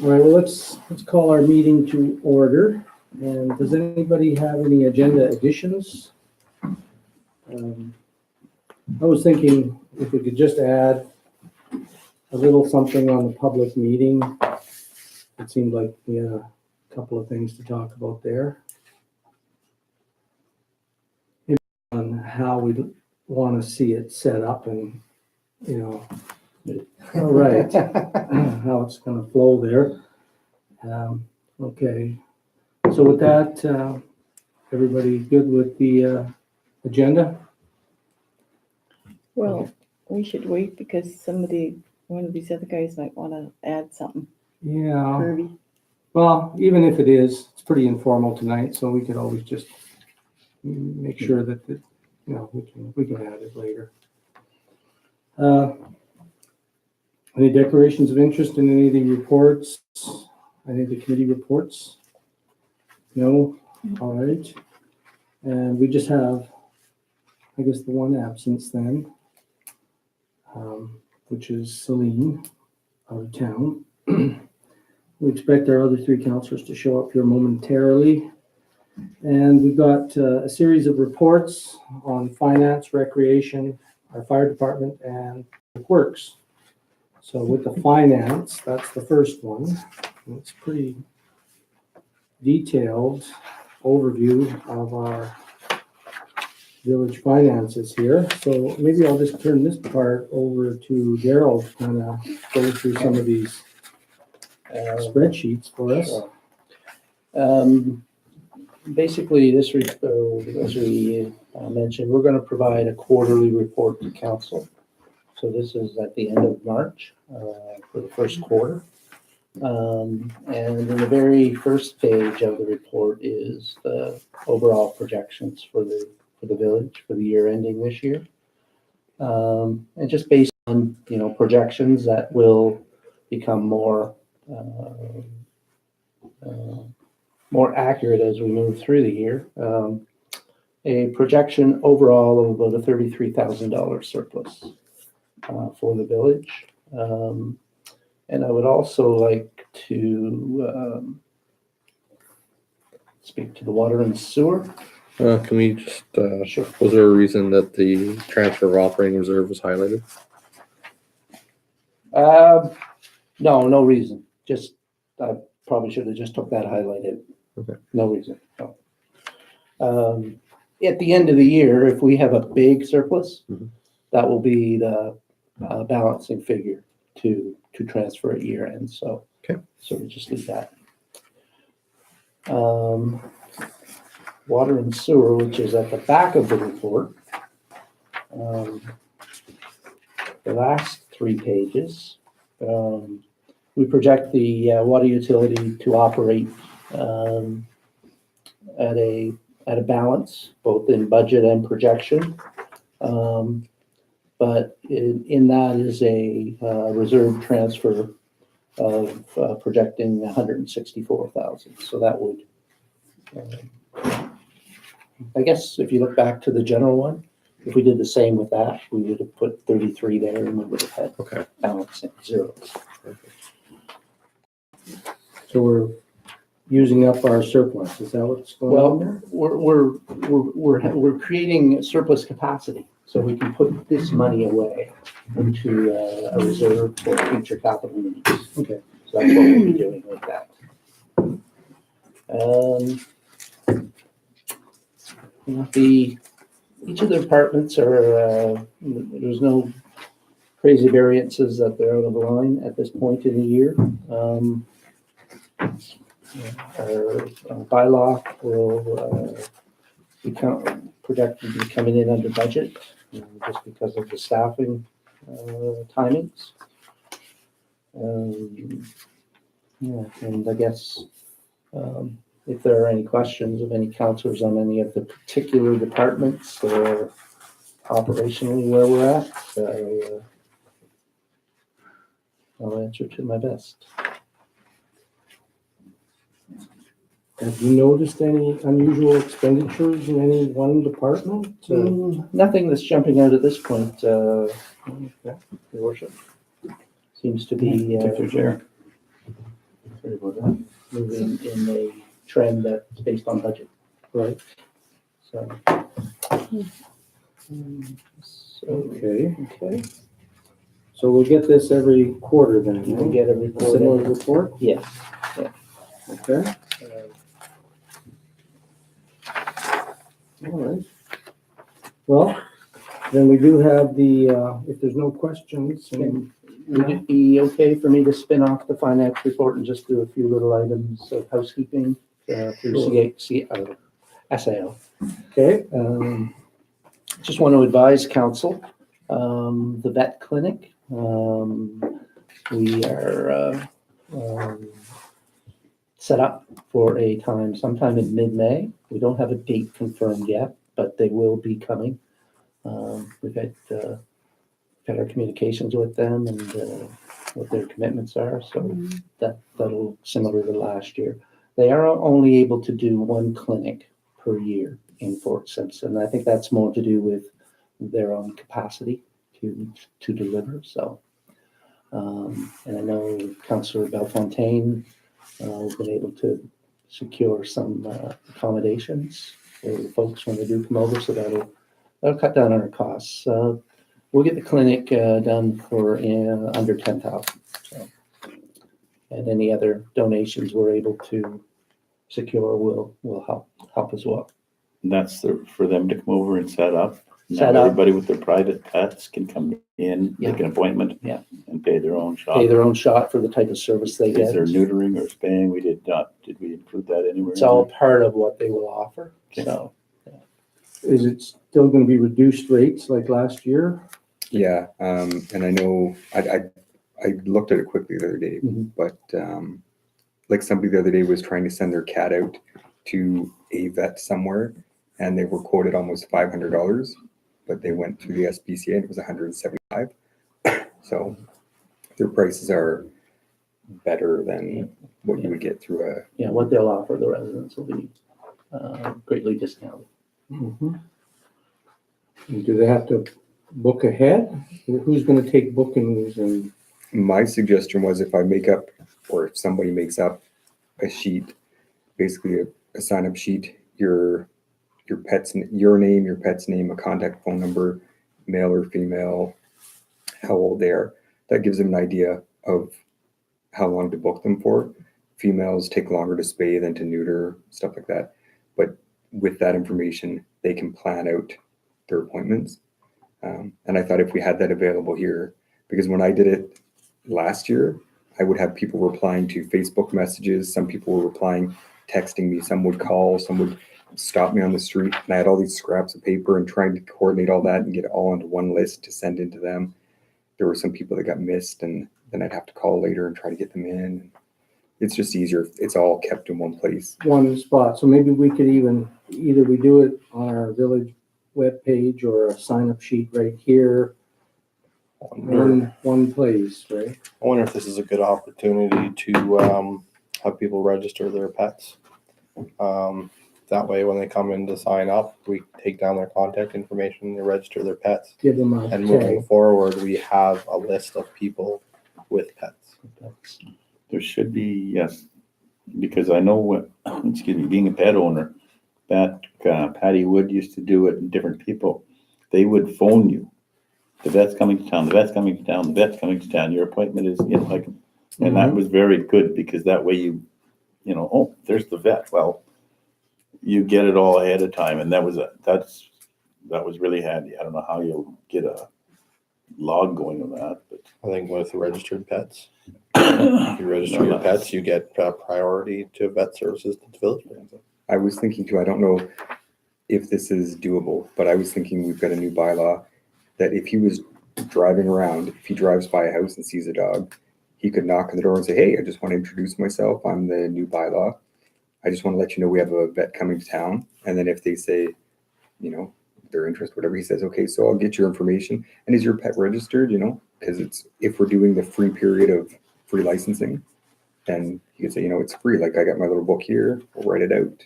All right, well, let's call our meeting to order. And does anybody have any agenda additions? I was thinking if we could just add a little something on the public meeting. It seemed like we had a couple of things to talk about there. Maybe on how we want to see it set up and, all right, how it's going to flow there. Okay, so with that, everybody good with the agenda? Well, we should wait because one of these other guys might want to add something. Yeah, Kirby. well, even if it is, it's pretty informal tonight, so we could always just make sure that, we can add it later. Any declarations of interest in any of the reports? Any of the committee reports? No? All right. And we just have, I guess, the one absence then, which is Celine, out of town. We expect our other three counselors to show up here momentarily. And we've got a series of reports on finance, recreation, our fire department, and works. So with the finance, that's the first one. It's pretty detailed overview of our village finances here. So maybe I'll just turn this part over to Daryl to kind of go through some of these spreadsheets for us. Basically, as we mentioned, we're going to provide a quarterly report to council. So this is at the end of March for the first quarter. And in the very first page of the report is the overall projections for the village for the year ending this year. And just based on, projections that will become more accurate as we move through the year. A projection overall of about a $33,000 surplus for the village. And I would also like to speak to the water and sewer. Can we just, Sure. Was there a reason that the transfer of operating reserve was highlighted? No reason. Just, I probably should have just took that highlighted. Okay. No reason, no. At the end of the year, if we have a big surplus, that will be the balancing figure to transfer at year end. So, okay. So we just leave that. Water and sewer, which is at the back of the report. The last 3 pages, we project the water utility to operate at a balance, both in budget and projection. But in that is a reserve transfer of projecting 164,000. So that would, I guess, if you look back to the general one, if we did the same with that, we would have put 33 there, and we would have had balancing zeros. So we're using up our surplus. Is that what's going on there? We're creating surplus capacity, so we can put this money away into a reserve for future capital needs. Okay. So that's what we'll be doing with that. Each of the departments are, there's no crazy variances that they're out of the line at this point in the year. Our bylaw will be projected to be coming in under budget just because of the staffing timings. And I guess if there are any questions of any counselors on any of the particular departments or operationally where we're at, I'll answer to my best. Have you noticed any unusual expenditures in any one department? Nothing that's jumping out at this point, Your Worship. Seems to be. Take your chair. we're able to move in a trend that's based on budget. Right. So. Okay. Okay. So we'll get this every quarter then, You can right? get a A report. similar report? Yes. Okay. All right. Well, then we do have the, if there's no questions, and Would it be okay for me to spin off the finance report and just do a few little items of housekeeping through SAO? okay, Just want to advise council, the vet clinic, we are set up for a time sometime in mid-May. We don't have a date confirmed yet, but they will be coming. We've had our communications with them and what their commitments are, so that'll similar to last year. They are only able to do one clinic per year in Fort Simpson. I think that's more to do with their own capacity to deliver. So, and I know Councillor Belfontaine has been able to secure some accommodations for the folks when they do come over, so that'll cut down on our costs. We'll get the clinic done for under 10,000. So, and any other donations we're able to secure will help as well. And that's for them to come over and set up. Set Now up. everybody with their private pets can come in, Yeah. make an appointment, Yeah. and pay their own shot. Pay their own shot for the type of service they Is get. there neutering or spaying? We did not. Did we include that anywhere? It's all part of what they will offer. Okay. So is it still gonna be reduced rates like last year? Yeah, and I know I looked at it quickly the other day, Mhm. but like somebody the other day was trying to send their cat out to a vet somewhere, and they were quoted almost $500, but they went through the SPCA and it was $175. So their prices are better than what you would get through a. yeah, what they'll offer the residents will be greatly discounted. And do they have to book ahead? Who's gonna take bookings and, My suggestion was if I make up, or if somebody makes up a sheet, basically a sign-up sheet, your your name, your pet's name, a contact phone number, male or female, how old they are. That gives them an idea of how long to book them for. Females take longer to spay than to neuter, stuff like that. But with that information, they can plan out their appointments. And I thought if we had that available here, because when I did it last year, I would have people replying to Facebook messages. Some people were replying, texting me. Some would call. Some would stop me on the street. And I had all these scraps of paper and trying to coordinate all that and get it all into one list to send into them. There were some people that got missed, and then I'd have to call later and try to get them in. It's just easier. It's all kept in one place. one spot? So maybe we could either we do it on our village webpage or a sign-up sheet right here, one place, right? I wonder if this is a good opportunity to have people register their pets. That way, when they come in to sign up, we take down their contact information, they register their pets. Give them a And moving tag. forward, we have a list of people with pets. There should be, yes, because I know what, excuse me, being a pet owner, that Patty Wood used to do it, and different people, they would phone you. The vet's coming to town, the vet's coming to town, the vet's coming to town, your appointment is, like, and that was very good because that way you know, oh, there's the vet. Well, you get it all ahead of time, and that was really handy. I don't know how you'll get a log going on that, but I think with registered pets, if you register your Yeah. pets, you get priority to vet services that the village brings in. I was thinking too, I don't know if this is doable, but I was thinking we've got a new bylaw that if he was driving around, if he drives by a house and sees a dog, he could knock on the door and say, hey, I just want to introduce myself. I'm the new bylaw. I just want to let you know we have a vet coming to town. And then if they say, you know, their interest, whatever, he says, okay, so I'll get your information. And is your pet registered, you know? Because if we're doing the free period of free licensing, then you could say, you know, it's free. Like I got my little book here, we'll write it out.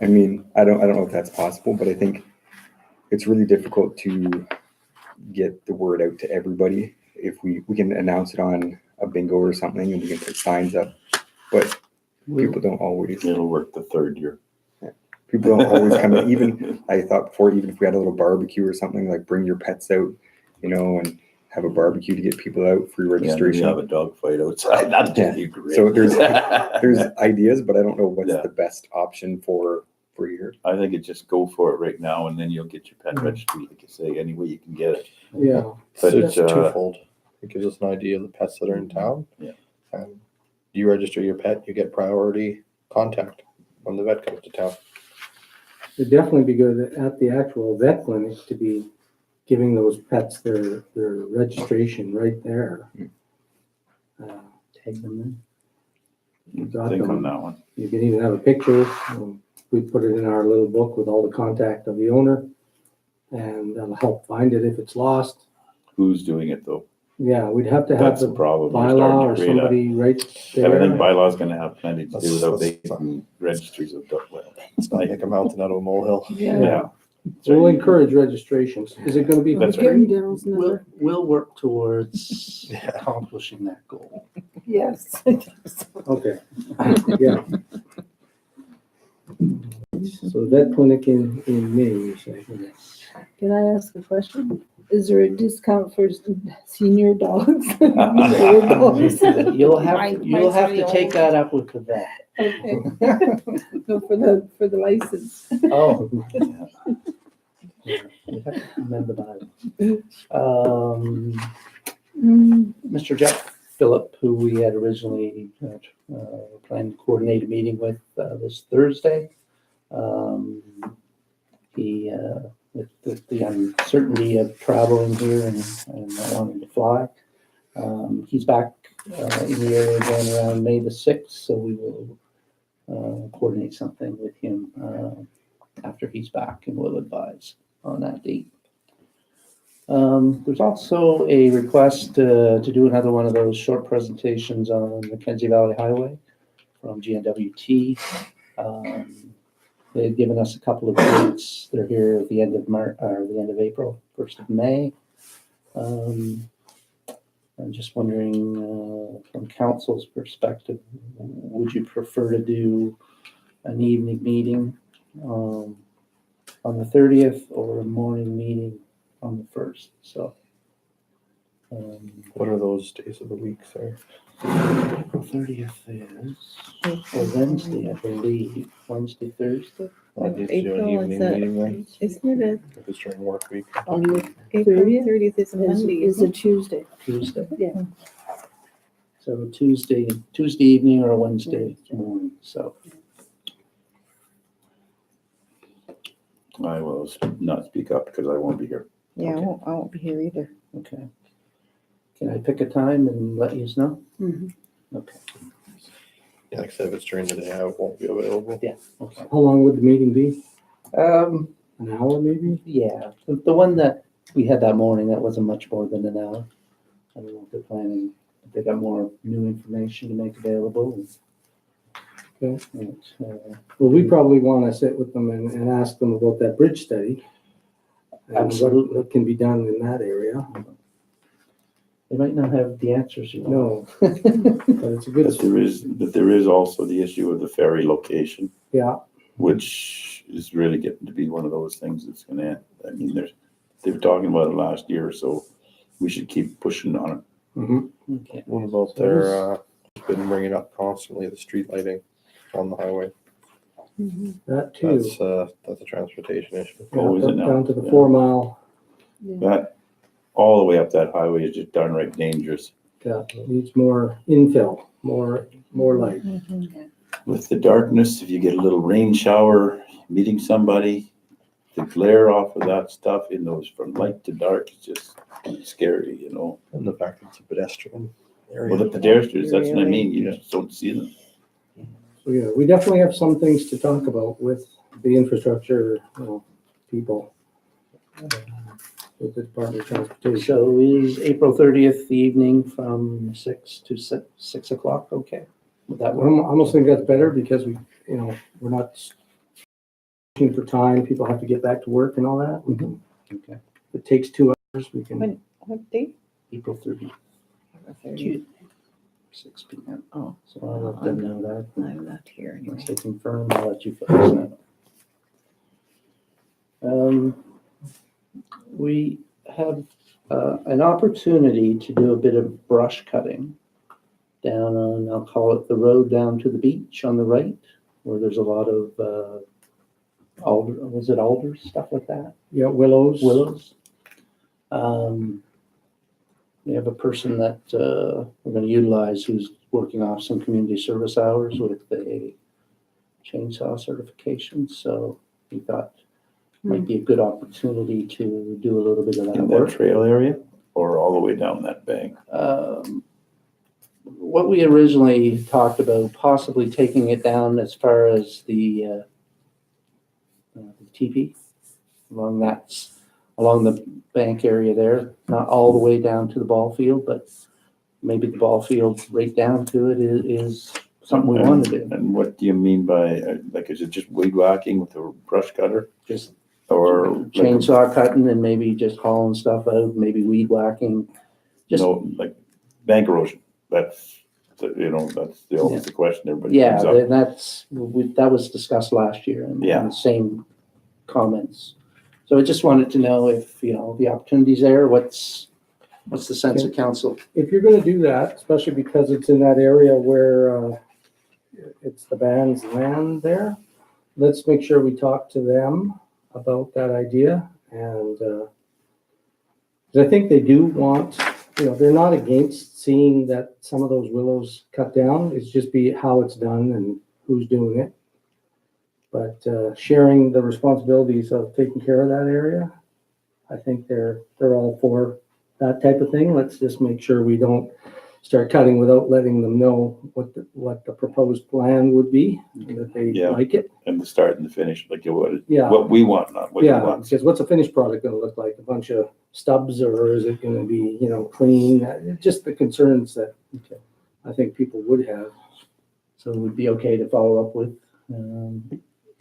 I mean, I don't know if that's possible, but I think it's really difficult to get the word out to everybody. If we can announce it on a bingo or something, and we can put signs up. But people don't always. It'll work the third year. People don't always come in. Even I thought before, even if we had a little barbecue or something, like bring your pets out, and have a barbecue to get people out, free registration. Yeah, have a dog fight outside. That'd be great. So there's ideas, but I don't know what's Yeah. the best option for here. I think it's just go for it right now, and then you'll get your pet registry, like you say, any way you can get it. Yeah, But So it's uh, twofold. It gives us an idea of the pets that are in town. Yeah. And you register your pet, you get priority contact when the vet comes to town. it'd definitely be good at the actual vet clinic to be giving those pets their registration right there. Take them You got think on them. that one. You can even have a picture. We put it in our little book with all the contact of the owner, and that'll help find it if it's lost. Who's doing it though? Yeah, we'd have to have That's the the problem. We're bylaw starting or to create somebody right I think there. bylaw's gonna have plenty to do without That's- making registries of dog. Well, It's not like a mountain out of a molehill. yeah. We'll encourage registrations. Is it gonna be? That's free? right. Daryl's in. We'll, number. we'll work towards Yeah. accomplishing that goal. Yes. Okay, yeah. So vet clinic in May, you say? Can I ask a question? Is there a discount for senior dogs? Old dogs? You'll have, Mine- you'll mine's have really to take old. that up with the vet. Okay. No, for the license. Oh. Yeah, we have to remember that. Mr. Jeff Phillip, who we had originally planned to coordinate a meeting with this Thursday. He, with the uncertainty of traveling here and not wanting to fly, he's back in the area again around May the 6th, so we will coordinate something with him after he's back, and we'll advise on that date. There's also a request to do another one of those short presentations on the Mackenzie Valley Highway from GNWT. They've given us a couple of dates. They're here at the end of March, or the end of April, 1st of May. I'm just wondering, from council's perspective, would you prefer to do an evening meeting on the 30th or a morning meeting on the 1st? So. What are those days of the week, sir? April 30th is a Wednesday, I believe. Wednesday, Thursday. I need to do an April, evening is it- meeting then, Isn't it if it's during work week. On the April 30th 30th is a Monday, is isn't a it? Tuesday. Tuesday. Yeah. So Tuesday evening or Wednesday morning. So I will not speak up because I won't be here. Yeah, Okay. I won't be here either. okay. Can I pick a time and let you know? Mhm. Okay. Yeah, like I said, if it's during the day, I won't be available. Okay. How long would the meeting be? Um. An hour maybe? Yeah. The one that we had that morning, that wasn't much more than an hour. I don't know if they're planning. If they got more new information to make available. Okay. And, Well, we probably want to sit with them and ask them about that bridge study. And Absolutely. what can be done in that area. They might not have the answers you want. No, but it's a good, But there is also the issue of the ferry location, yeah, which is really getting to be one of those things that's gonna end. I mean, they were talking about it last year, so we should keep pushing on it. mhm. Okay. What about their, been bringing up constantly the street lighting on the highway? That too. That's a transportation issue. Oh, is it now? Down to the Yeah. 4 mile, That, all the way up that highway is just downright dangerous. yeah, needs more infill, more light. With the darkness, if you get a little rain shower, meeting somebody, the glare off of that stuff in those from light to dark is just scary, you know. And the fact that it's a pedestrian area. Well, the pedestrians, that's what I mean, you just don't see them. So, yeah, we definitely have some things to talk about with the infrastructure, people. With the Department of Transportation. So is April 30th the evening from 6 to 6 o'clock? Okay. Would that I work? almost think that's better because we're not looking for time. People have to get back to work and all that. We can, Okay. if it takes 2 hours, we can. What date? April 30th. April 30th. Tu- 6 p.m. Oh, So I'll let them know that. I'm not here anyway. Once they confirm, I'll let you folks know. We have an opportunity to do a bit of brush cutting down on, I'll call it the road down to the beach on the right, where there's a lot of alder, was it alders, stuff like that? Yeah, willows. Willows. We have a person that we're going to utilize who's working off some community service hours with a chainsaw certification. So we thought it might be a good opportunity to do a little bit of that In work. that trail area or all the way down that bank? What we originally talked about, possibly taking it down as far as the teepee along the bank area there, not all the way down to the ball field, but maybe the ball field right down to it is something we want to do. And what do you mean by, like, is it just weed whacking with a brush cutter? Just Or like, chainsaw cutting and maybe just hauling stuff out, maybe weed whacking. Just no, like bank erosion? That's, that's always the question everybody yeah, brings up. that was discussed last year and Yeah. the same comments. So I just wanted to know if, the opportunity's there, what's the sense of council? If you're gonna do that, especially because it's in that area where it's the band's land there, let's make sure we talk to them about that idea. And 'cause I think they do want, they're not against seeing that some of those willows cut down. It's just be how it's done and who's doing it. But sharing the responsibilities of taking care of that area, I think they're all for that type of thing. Let's just make sure we don't start cutting without letting them know what the proposed plan would be, and that they Yeah. like it. And the start and the finish, like Yeah. what we want, not what you Yeah, want. because what's a finished product gonna look like? A bunch of stubs, or is it gonna be, clean? Just the concerns that I think people would have. So it would be okay to follow up with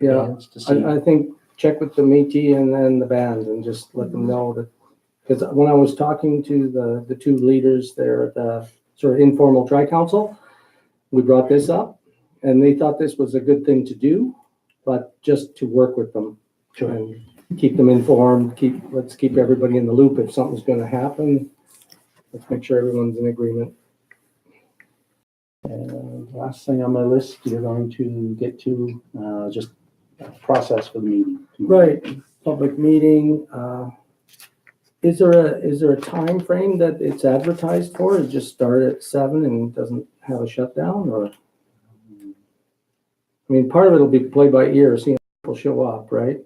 Yeah, bands to see. I think check with the Métis and then the band and just let them know that, because when I was talking to the two leaders there at the sort of informal tri-council, we brought this up and they thought this was a good thing to do, but just to work with them and keep them informed, let's keep everybody in the loop. If something's gonna happen, let's make sure everyone's in agreement. And last thing on my list, you're going to get to just process for the meeting. Right, public meeting, is there a time frame that it's advertised for? It just start at 7 and doesn't have a shutdown, or? I mean, part of it'll be played by ear, seeing people show up, right?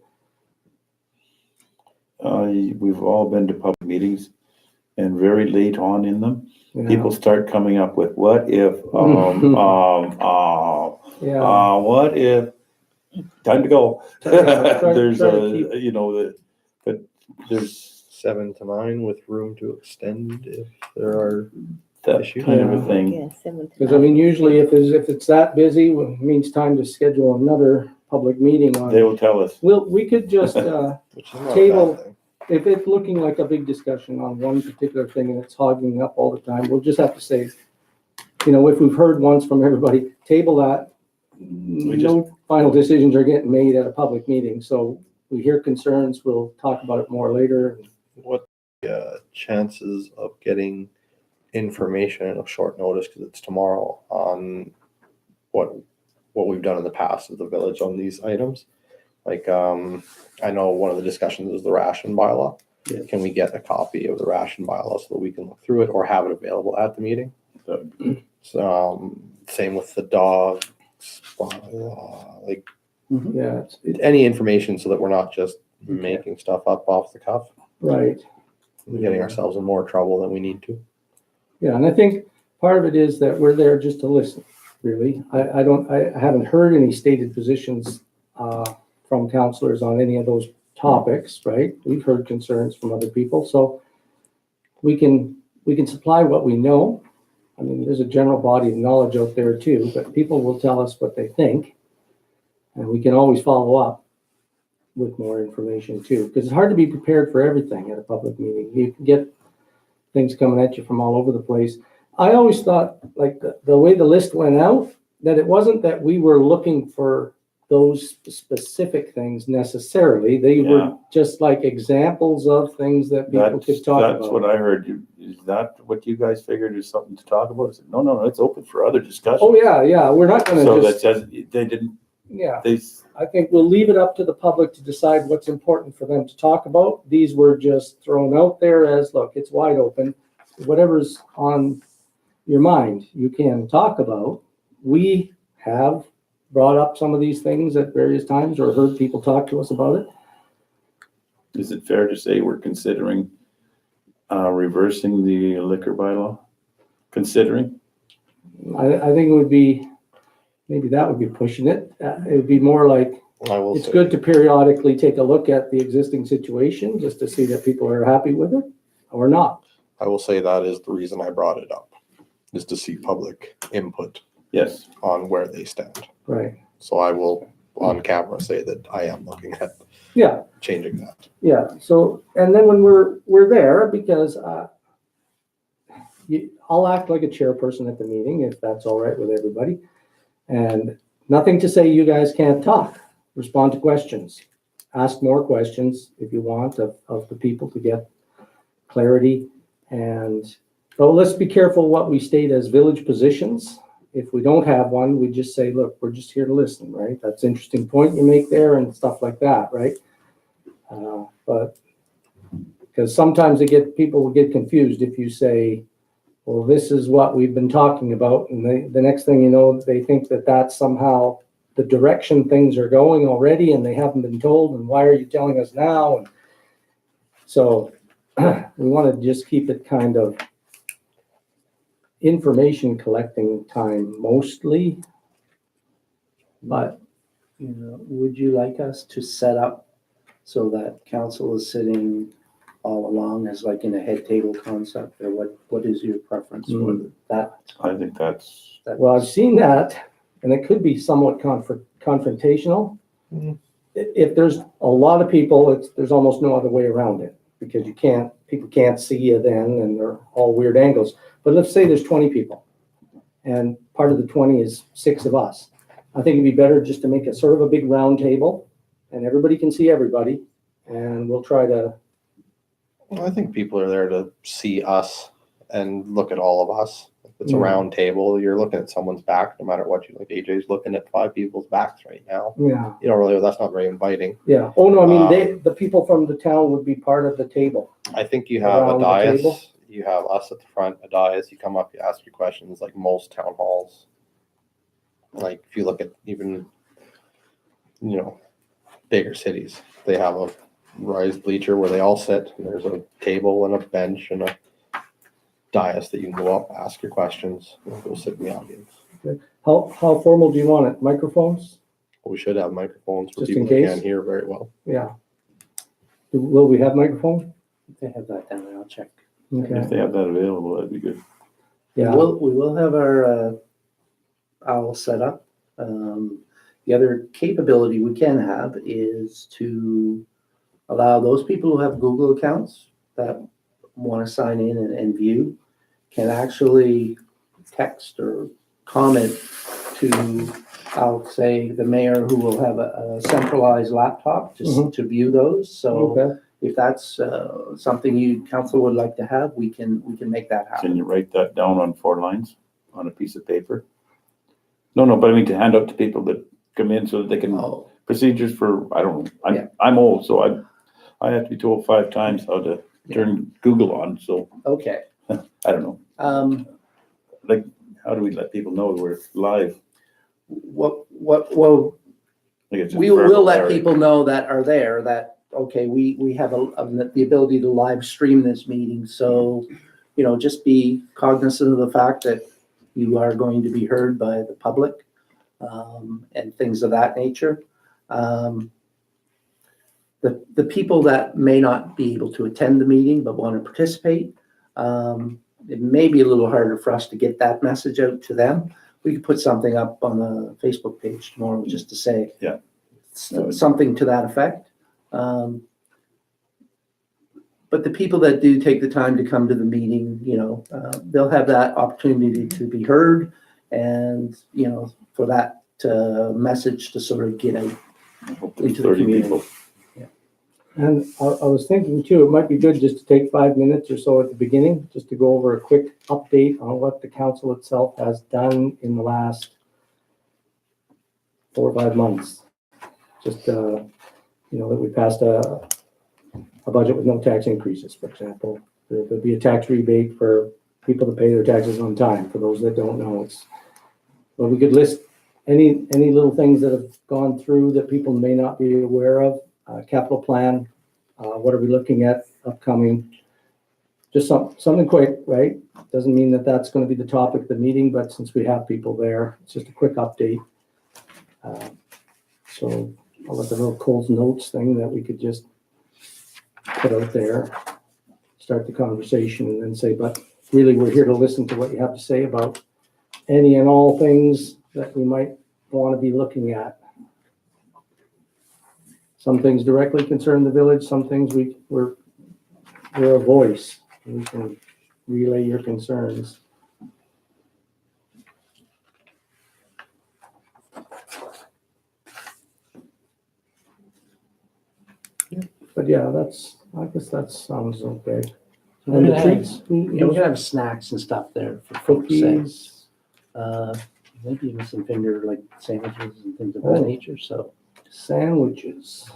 We've all been to public meetings and very late on in them, Yeah. people start coming up with, what if, Yeah, what if, time to go. Yeah, try There's to but there's 7 to 9 with room to extend if there are that issue. kind of a Yeah. thing. Yeah, 7 to because I 9. mean, usually if it's that busy, well, it means time to schedule another public meeting They on. will tell us. We could just, Which is not a Table. bad thing. if it's looking like a big discussion on one particular thing and it's hogging up all the time, we'll just have to say, if we've heard once from everybody, table that. No final decisions are getting made at a public meeting, so we hear concerns, we'll talk about it more later. What chances of getting information in a short notice, because it's tomorrow, on what we've done in the past as the village on these items? Like, I know one of the discussions is the ration bylaw. Yeah. Can we get a copy of the ration bylaw so that we can look through it or have it available at the meeting? So, same with the dog bylaw, like Yeah, any information so that we're not just making stuff up off the cuff, right. getting ourselves in more trouble than we need to. Yeah, and I think part of it is that we're there just to listen, really. I haven't heard any stated positions from counselors on any of those topics, right? We've heard concerns from other people, so we can supply what we know. I mean, there's a general body of knowledge out there too, but people will tell us what they think. And we can always follow up with more information too, because it's hard to be prepared for everything at a public meeting. You can get things coming at you from all over the place. I always thought, like, the way the list went out, that it wasn't that we were looking for those specific things necessarily. They Yeah. were just like examples of things that people could talk That's what about. I heard. Is that what you guys figured is something to talk about? I said, no, it's open for other discussion. Oh, yeah, we're not gonna So that just, says, they didn't, yeah. they, I think we'll leave it up to the public to decide what's important for them to talk about. These were just thrown out there as, look, it's wide open. Whatever's on your mind, you can talk about. We have brought up some of these things at various times or heard people talk to us about it. is it fair to say we're considering reversing the liquor bylaw? Considering? I think it would be, maybe that would be pushing it. It would be more like, I will it's say, good to periodically take a look at the existing situation just to see that people are happy with it or not. I will say that is the reason I brought it up, is to see public input Yes. on where they stand. Right. So I will on camera say that I am looking at Yeah. changing that. Yeah, so, and then when we're there, because I'll act like a chairperson at the meeting, if that's all right with everybody. And nothing to say you guys can't talk, respond to questions, ask more questions if you want of the people to get clarity. But let's be careful what we state as village positions. If we don't have one, we just say, look, we're just here to listen, right? That's an interesting point you make there and stuff like that, right? But because sometimes people will get confused if you say, well, this is what we've been talking about. And the next thing you know, they think that that's somehow the direction things are going already and they haven't been told. And why are you telling us now? And so we want to just keep it kind of information collecting time mostly. But You know, would you like us to set up so that council is sitting all along as like in a head table concept, or what is your preference for that? I think that's, well, I've seen that, and it could be somewhat confrontational. Mhm. If there's a lot of people, there's almost no other way around it, because people can't see you then, and they're all weird angles. But let's say there's 20 people, and part of the 20 is 6 of us. I think it'd be better just to make a sort of a big round table, and everybody can see everybody, and we'll try to. Well, I think people are there to see us and look at all of us. If it's a round table, you're looking at someone's back, no matter what you like. AJ's looking at 5 people's backs right now. Yeah, You don't really, that's not very inviting. yeah. Oh, no, I mean, the people from the town would be part of the table. I think you have a Around the table? dais, you have us at the front, a dais, you come up, you ask your questions, like most town halls. Like if you look at even, bigger cities, they have a raised bleacher where they all sit, and there's a table and a bench and a dais that you can go up, ask your questions, and go sit in the audience. How formal do you want it? Microphones? We should have microphones for Just people in that case? can't hear very well. Yeah. Will we have microphones? They have that down there, I'll check. Okay. if they have that available, that'd be good. Yeah. We will have our owl set up. The other capability we can have is to allow those people who have Google accounts that want to sign in and view can actually text or comment to, I'll say, the mayor, who will have a centralized laptop just to view those. So Okay. if that's something council would like to have, we can make that happen. Can you write that down on 4 lines on a piece of paper? No, but I mean to hand out to people that come in so that they can, Oh, procedures for, I don't know. Yeah. I'm old, so I have to be told 5 times how to turn Google on, so okay. I don't know. Like, how do we let people know we're live? Well, Like it's just we will verbal, let Larry. people know that are there that, okay, we have the ability to live stream this meeting. So, just be cognizant of the fact that you are going to be heard by the public, and things of that nature. The people that may not be able to attend the meeting but want to participate, it may be a little harder for us to get that message out to them. We could put something up on the Facebook page tomorrow just to say something to that effect. but the people that do take the time to come to the meeting, they'll have that opportunity to be heard and, for that message to sort of get out into the 30 community. people. And I was thinking too, it might be good just to take 5 minutes or so at the beginning, just to go over a quick update on what the council itself has done in the last 4 or 5 months. Just, that we passed a budget with no tax increases, for example. There'll be a tax rebate for people to pay their taxes on time. For those that don't know, well, we could list any little things that have gone through that people may not be aware of. Capital plan, what are we looking at upcoming? Just something quick, right? Doesn't mean that that's going to be the topic of the meeting, but since we have people there, it's just a quick update. So I'll let the little Coles notes thing that we could just put out there, start the conversation, and then say, but really we're here to listen to what you have to say about any and all things that we might want to be looking at. Some things directly concern the village, some things we're a voice. We can relay your concerns. But yeah, I guess that sounds okay. We're And the gonna treats, we're gonna have snacks and stuff there for folks. cookies. Maybe even some finger like sandwiches and things of that nature. So, Sandwiches.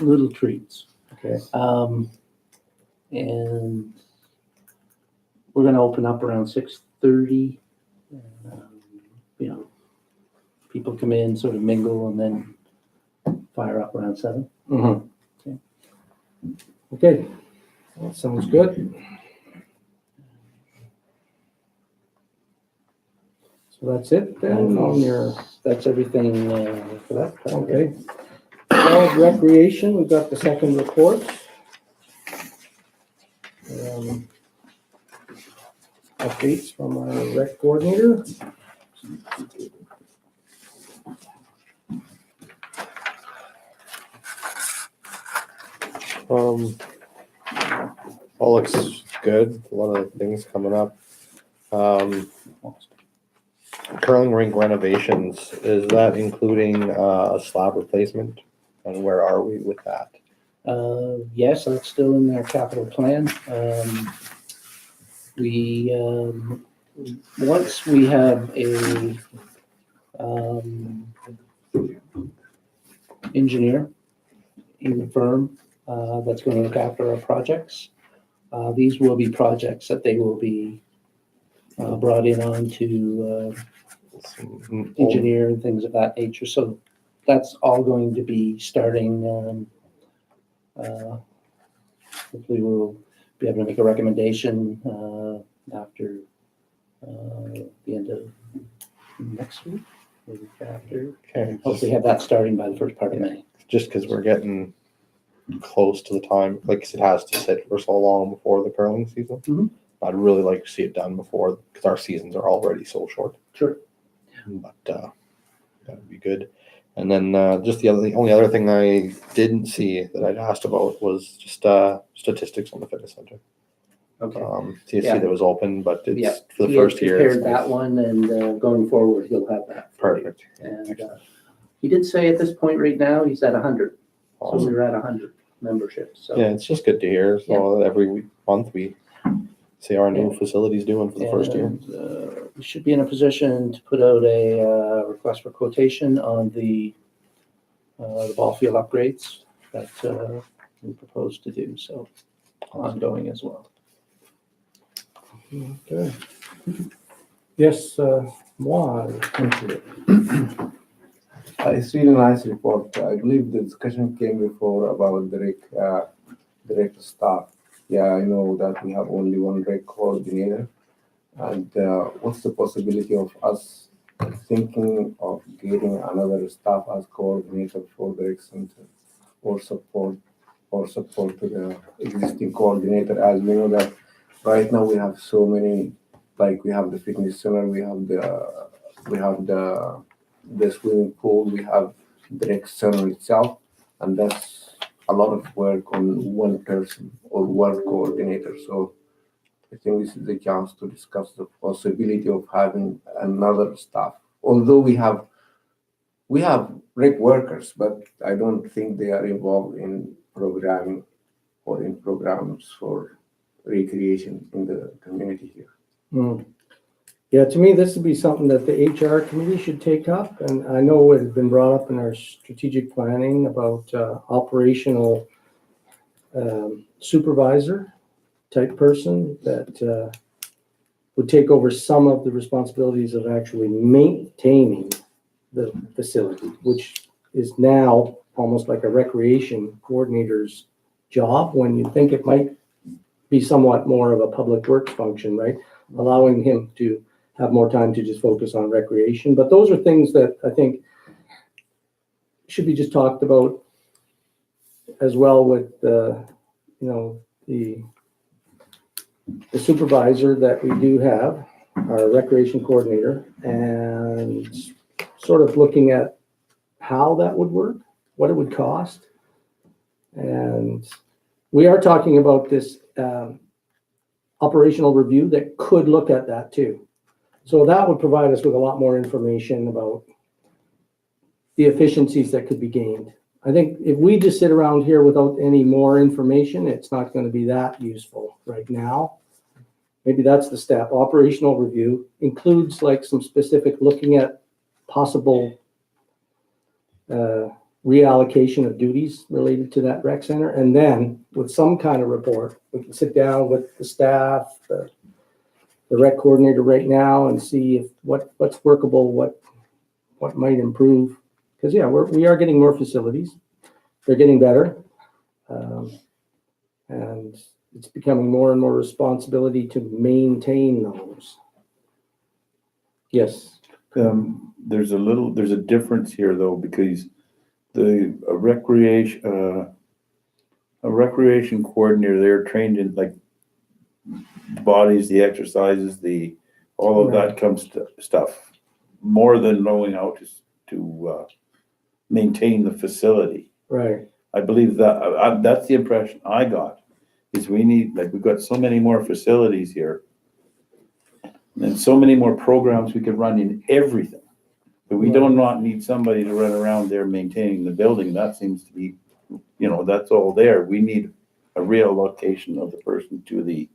little treats. Okay. And we're gonna open up around 6:30. People come in, sort of mingle, and then fire up around 7. Mm-hmm. Okay. That sounds good. So that's it then on your, That's everything for that. okay. Well, recreation, we've got the second report. Updates from our rec coordinator. All looks good. A lot of things coming up. Curling rink renovations, is that including a slab replacement? And where are we with that? Yes, that's still in our capital plan. We, once we have a engineer in the firm that's going to look after our projects, these will be projects that they will be brought in on to engineer and things of that nature. So that's all going to be starting. Hopefully we'll be able to make a recommendation after the end of next week, the week after. Okay, Hopefully have that starting by the first part of May. just because we're getting close to the time, like it has to sit for so long before the curling season. Mhm. I'd really like to see it done before, because our seasons are already so short. Sure. But that would be good. And then just the only other thing I didn't see that I'd asked about was just statistics on the fitness center. Okay. TSC Yeah. that was open, but it's Yeah. for the He had first year. prepared that one, and going forward, he'll have that. Perfect. And he did say at this point right now, he's at 100. So Awesome. we're at 100 memberships. So Yeah, it's just good to hear. So every month we see our new facilities doing for the first year. And, we should be in a position to put out a request for quotation on the ball field upgrades that we propose to do. So ongoing as well. Okay. Yes, Moa. Thank you. It's really nice report. I believe the discussion came before about the rec staff. Yeah, I know that we have only one rec coordinator. And what's the possibility of us thinking of getting another staff as coordinator for the rec center, or support to the existing coordinator? As we know that right now we have so many, like we have the fitness center, we have the swimming pool, we have the rec center itself, and that's a lot of work on one person or one coordinator. So I think this is a chance to discuss the possibility of having another staff. Although we have rec workers, but I don't think they are involved in programming or in programs for recreation in the community here. Mm. Yeah, to me, this would be something that the HR committee should take up. And I know it has been brought up in our strategic planning about operational supervisor type person that would take over some of the responsibilities of actually maintaining the facility, which is now almost like a recreation coordinator's job when you think it might be somewhat more of a public works function, right? Allowing him to have more time to just focus on recreation. But those are things that I think should be just talked about as well with the supervisor that we do have, our recreation coordinator, and sort of looking at how that would work, what it would cost. And we are talking about this operational review that could look at that too. So that would provide us with a lot more information about the efficiencies that could be gained. I think if we just sit around here without any more information, it's not going to be that useful right now. Maybe that's the step. Operational review includes like some specific looking at possible reallocation of duties related to that rec center. And then with some kind of report, we can sit down with the staff, the rec coordinator right now and see if what's workable, what might improve. Because yeah, we are getting more facilities. They're getting better. And it's becoming more and more responsibility to maintain those. Yes. There's a difference here though, because a recreation coordinator, they're trained in like bodies, the exercises, all of that comes to stuff, more than knowing how to maintain the facility. Right. I believe that that's the impression I got, is we need, like, we've got so many more facilities here and so many more programs we could run in everything. But we do not need somebody to run around there maintaining the building. That seems to be, that's all there. We need a reallocation of the person to the,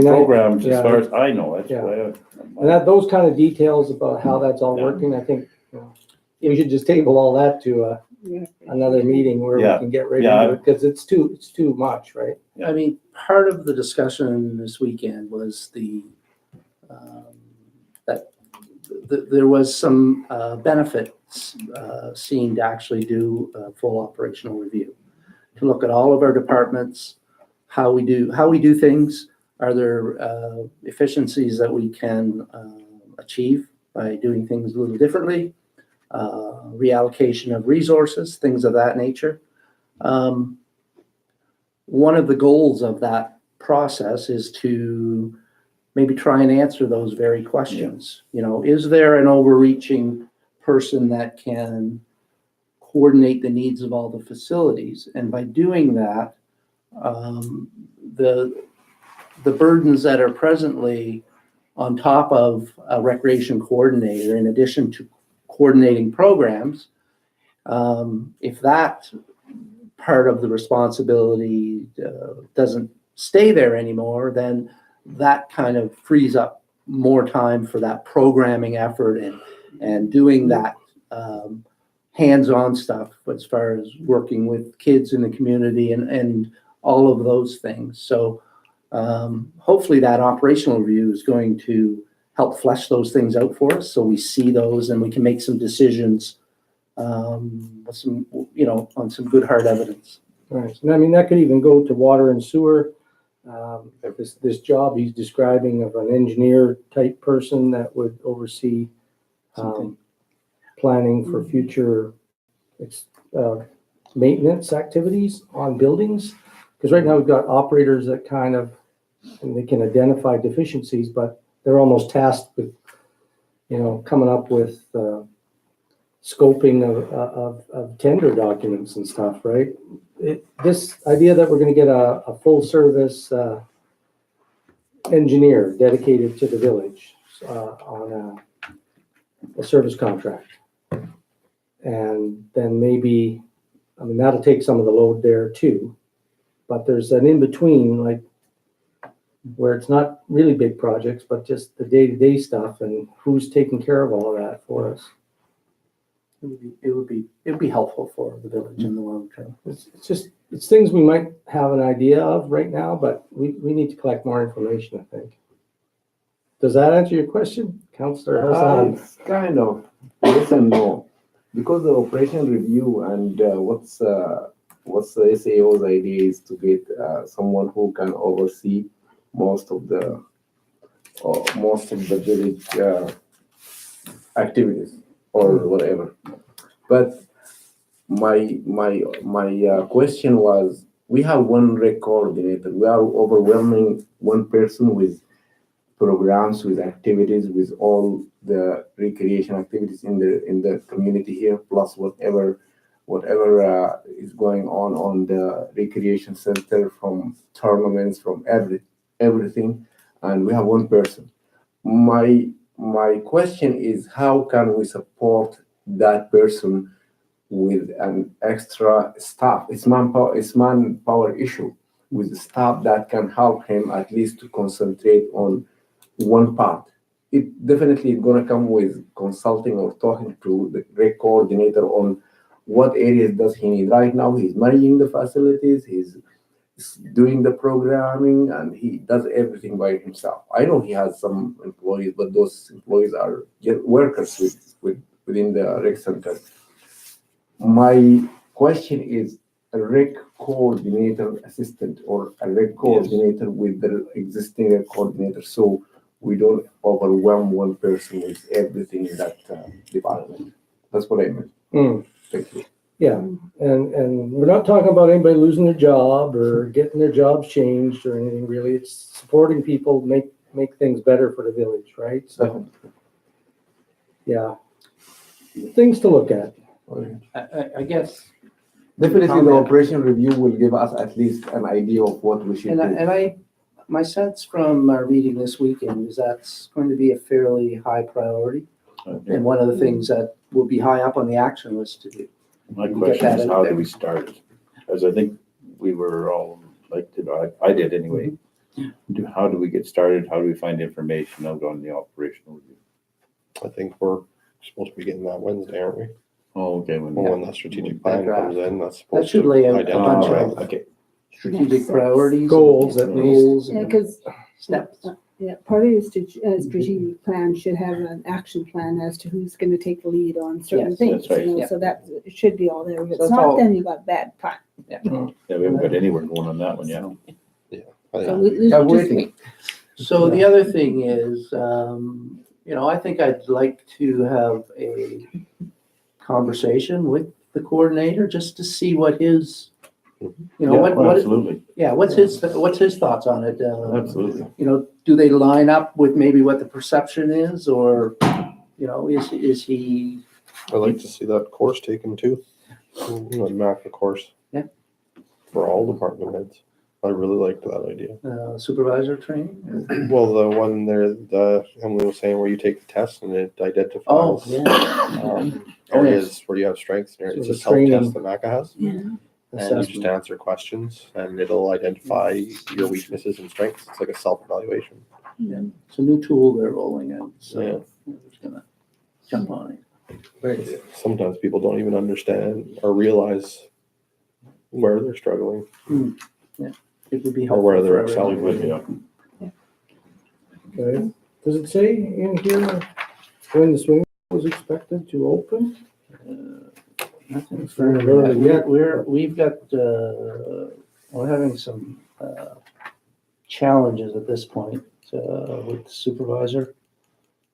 programs, as far as I know. That's why And those kind of details about how that's all working, I think we should just table all that to another meeting where we can get right into it, because it's too much, right? I mean, part of the discussion this weekend was that there was some benefits seen to actually do a full operational review, to look at all of our departments, how we do things. Are there efficiencies that we can achieve by doing things a little differently? Reallocation of resources, things of that nature. One of the goals of that process is to maybe try and answer those very questions. Is there an overreaching person that can coordinate the needs of all the facilities? And by doing that, the burdens that are presently on top of a recreation coordinator, in addition to coordinating programs, if that part of the responsibility doesn't stay there anymore, then that kind of frees up more time for that programming effort and doing that hands-on stuff as far as working with kids in the community and all of those things. So hopefully that operational review is going to help flesh those things out for us, so we see those and we can make some decisions with some, on some good hard evidence. Right. And I mean, that could even go to water and sewer. This job he's describing of an engineer type person that would oversee planning for future maintenance activities on buildings. Because right now we've got operators that and they can identify deficiencies, but they're almost tasked with, coming up with scoping of tender documents and stuff, right? This idea that we're gonna get a full service, engineer dedicated to the village, on a service contract. And then maybe, I mean, that'll take some of the load there too. But there's an in-between, like, where it's not really big projects, but just the day-to-day stuff and who's taking care of all of that for us. It would be helpful for the village in the long term. It's things we might have an idea of right now, but we need to collect more information, I think. Does that answer your question, Councillor Hassan? It's kind of yes and no, because the operation review and what's the SAO's idea is to get someone who can oversee most of the village activities or whatever. But my question was, we have one rec coordinator. We are overwhelming one person with programs, with activities, with all the recreation activities in the community here, plus whatever is going on the recreation center, from tournaments, from everything, and we have one person. My question is, how can we support that person with an extra staff? It's manpower issue, with staff that can help him at least to concentrate on one part. It definitely is going to come with consulting or talking to the rec coordinator on what areas does he need. Right now, he's managing the facilities, he's doing the programming, and he does everything by himself. I know he has some employees, but those employees are workers within the rec center. My question is, a rec coordinator assistant or a rec coordinator with the existing rec coordinator, so we don't overwhelm one person with everything in that department. That's what I meant. Thank you. Yeah, and we're not talking about anybody losing their job or getting their jobs changed or anything really. It's supporting people, make things better for the village, right? So, yeah, things to look at. I guess, Definitely, the operation review will give us at least an idea of what we should do. my sense from our meeting this weekend is that's going to be a fairly high priority. And one of the things that will be high up on the action list to do. My question is, how do we start it? Because I think we were all like, I did anyway. How do we get started? How do we find information out on the operational review? I think we're supposed to be getting that Wednesday, aren't we? Oh, okay. When the strategic plan comes in, that's That supposed should to lay out a identify. bunch of okay. strategic priorities. Goals, at least. Goals Yeah, and because steps. part of your strategic plan should have an action plan as to who's going to take the lead on certain Yes, things. that's right, You know, yeah. so that it should be all there. If So it's that's not, all- then you got bad plan. Yeah, we haven't got anywhere going on that one yet. I So think we I'm just waiting. wait. So the other thing is, I think I'd like to have a conversation with the coordinator just to see what his, Absolutely, what's his thoughts on it? absolutely. Do they line up with maybe what the perception is, or, is he, I'd like to see that course taken too. The MACA course. Yeah. For all department heads. I really liked that idea. supervisor training? Well, the one there, Emily was saying where you take the test and it identifies Oh, yeah. areas where you have strengths. So It's the a self-test training- that MACA has. Yeah. And you just Assessment. answer questions and it'll identify your weaknesses and strengths. It's like a self-evaluation. It's a new tool they're rolling out, Yeah. so we're just gonna jump on it. Sometimes people don't even understand or realize where they're struggling It would be or helpful. where for they're everyone. excelling. Yeah. Okay. Does it say in here when the swing was expected to open? Nothing Very further early yet. yet. We're having some challenges at this point with the supervisor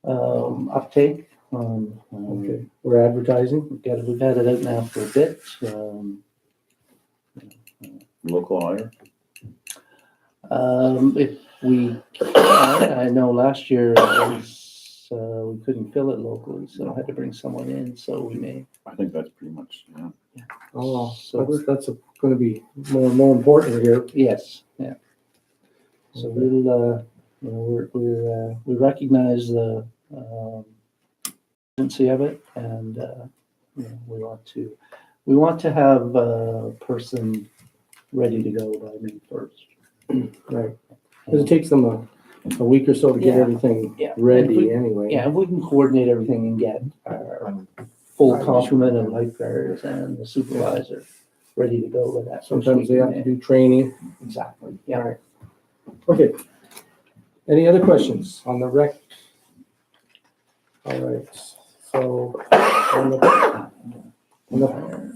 uptake. Okay, we're advertising. We've had it out now for a bit. Local hire. If we can, I know last year it was we couldn't fill it locally, so I had to bring someone in, so we may. I think that's pretty much, yeah. Oh, So we're, that's gonna be more and more important here. yes, yeah. So we'll, you know, we recognize the, urgency of it, and, you know, we want to have a person ready to go by May 1st. Right. Because it takes them a week or so to get Yeah. everything Yeah. ready anyway. Yeah, if we can coordinate everything and get our full complement of lifeguards and the supervisor ready to go with that. Sometimes they have to do training. Exactly, yeah. Right. Okay. Any other questions on the rec? All right, so on the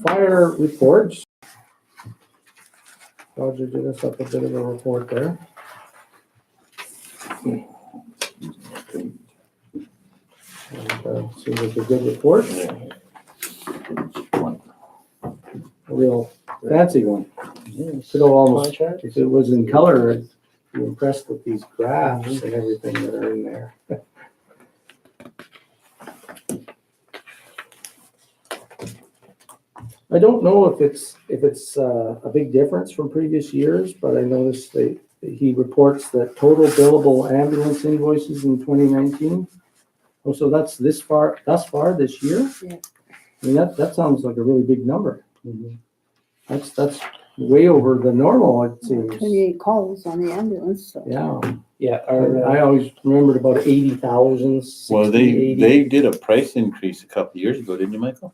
fire reports, Roger did us up a bit of a report there. And, seems like a good report. A real fancy one. Yes. Could have almost, Contract? if it was in color, I'd be impressed with these graphs and everything that are in there. I don't know if it's a big difference from previous years, but I noticed he reports that total billable ambulance invoices in 2019. Oh, so that's thus far this year? Yeah. I mean, that sounds like a really big number. Mhm. That's way over the normal, it seems. 28 calls on the ambulance, so. Yeah, Yeah, our, I always remembered about 80,000, 60, Well, 80. they did a price increase a couple of years ago, didn't you, Michael?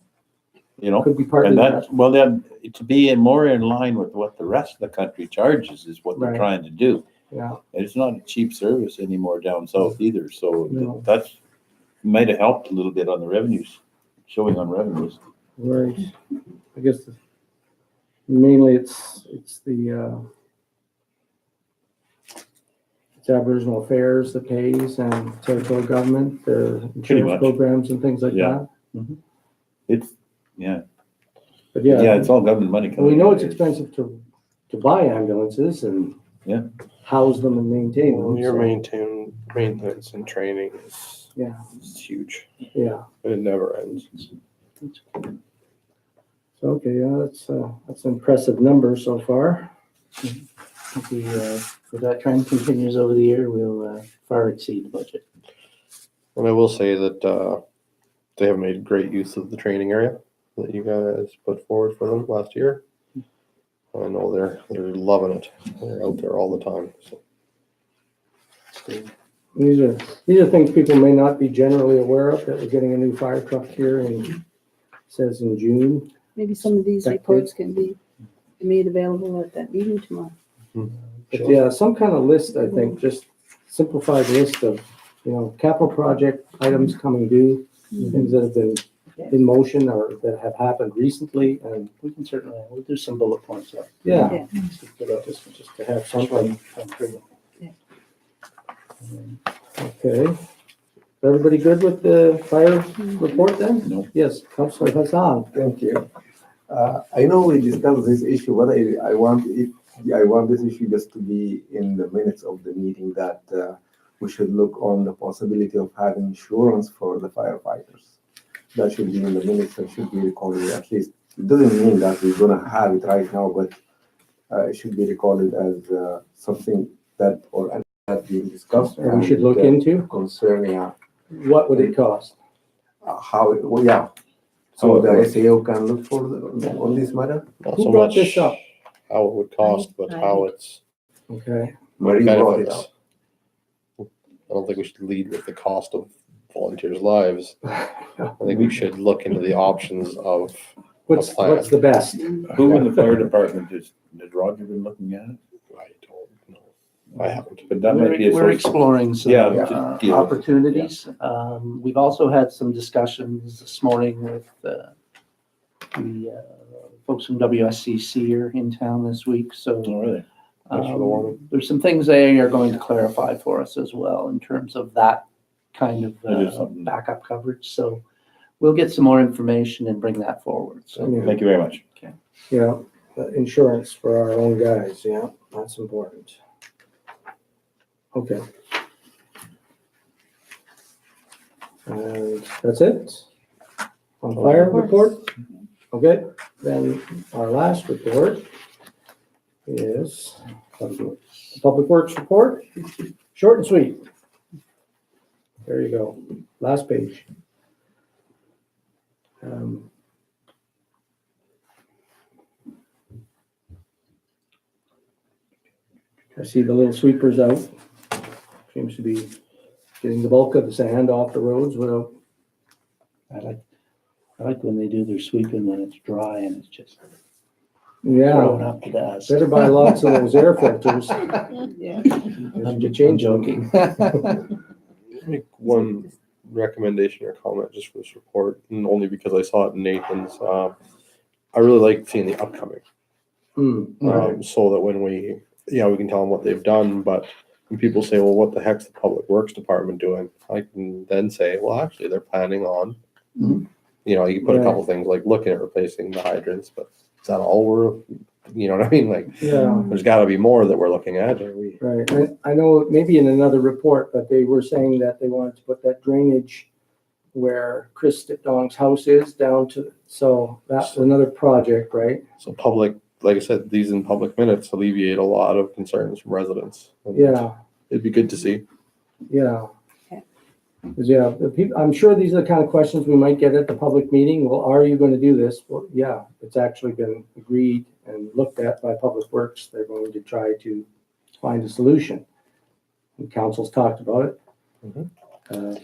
You know, Could be partly and that. that, well, then, to be more in line with what the rest of the country charges is what they're Right. trying to do. Yeah, And it's not a cheap service anymore down south either, so No. that's might have helped a little bit on the revenues, showing on revenues. right. I guess mainly it's it's Aboriginal Affairs that pays and territorial government, their Pretty insurance much. programs and things like Yeah. that. It's, yeah, But yeah, it's all government money and coming. we know in. it's expensive to buy ambulances and Yeah. house them and maintain Well, them. your so, maintenance and training Yeah. is huge. Yeah. It never ends. So, okay, yeah, that's an impressive number so far. if that trend continues over the year, we'll far exceed the budget. And I will say that they have made great use of the training area that you guys put forward for them last year. I know they're loving it. They're out there all the time. So. These are things people may not be generally aware of, that we're getting a new fire truck here says in June. Maybe some of these Thank reports can be made available at that meeting tomorrow. But yeah, some kind of list, I think, just simplified list of, capital project items coming due, things that have been in motion or that have happened recently, and We can certainly, we'll do some bullet points up. yeah, Yeah. just to have something. Yeah. Okay. Everybody good with the fire report then? No. Yes, Councillor Hassan. Thank you. I know we discussed this issue, but I want this issue just to be in the minutes of the meeting, that we should look on the possibility of having insurance for the firefighters. That should be in the minutes and should be recorded at least. It doesn't mean that we're gonna have it right now, but it should be recorded as something that being discussed. That we should look into. Concerning What would it cost? yeah. So the SAO can look for on this matter. Not Who so brought much this up? how it would cost, but I how did. it's Okay. Marie brought it benefits. up. I don't think we should lead with the cost of volunteers' lives. I think we should look into the options of What's the best? Who in the fire department has Roger been looking at it? I don't know. I haven't. But that might be a We're source. exploring some Yeah, just deal with it. opportunities. We've also had some discussions this morning with the folks from WSCC are in town this week, so Oh, really? Thanks for the warning. there's some things they are going to clarify for us as well in terms of that kind of That is something. backup coverage. So we'll get some more information and bring that forward. So Yeah. Thank you very much. Yeah, insurance for our own guys, yeah, that's important. Okay. And that's it? On fire report? Okay, then our last report is the Public Works report. Short and sweet. There you go. Last page. I see the little sweepers out. Seems to be getting the bulk of the sand off the roads without. I like when they do their sweeping when it's dry and it's just throwing Yeah, up the dust. better buy lots of those air filters. Yeah. To change joking. Make one recommendation or comment just for this report, and only because I saw it in Nathan's. I really like seeing the upcoming, so that when we can tell them what they've done. But when people say, "Well, what the heck's the Public Works Department doing?" I can then say, "Well, actually, they're planning on." Mhm. You can put a Right. couple things like looking at replacing the hydrants, but is that all we're? You know what I mean? Like, Yeah. there's got to be more that we're looking at. Or we Right, I know maybe in another report, but they were saying that they wanted to put that drainage where Chris Stipdong's house is down to, so that's another project, right? So public, like I said, these in public minutes alleviate a lot of concerns from residents. And Yeah, it'd be good to see. yeah. Okay. 'Cause, yeah, the people, I'm sure these are the kind of questions we might get at the public meeting. Well, are you gonna do this? Well, yeah, it's actually been agreed and looked at by Public Works. They're going to try to find a solution. And council's talked about it. Mhm. Uh,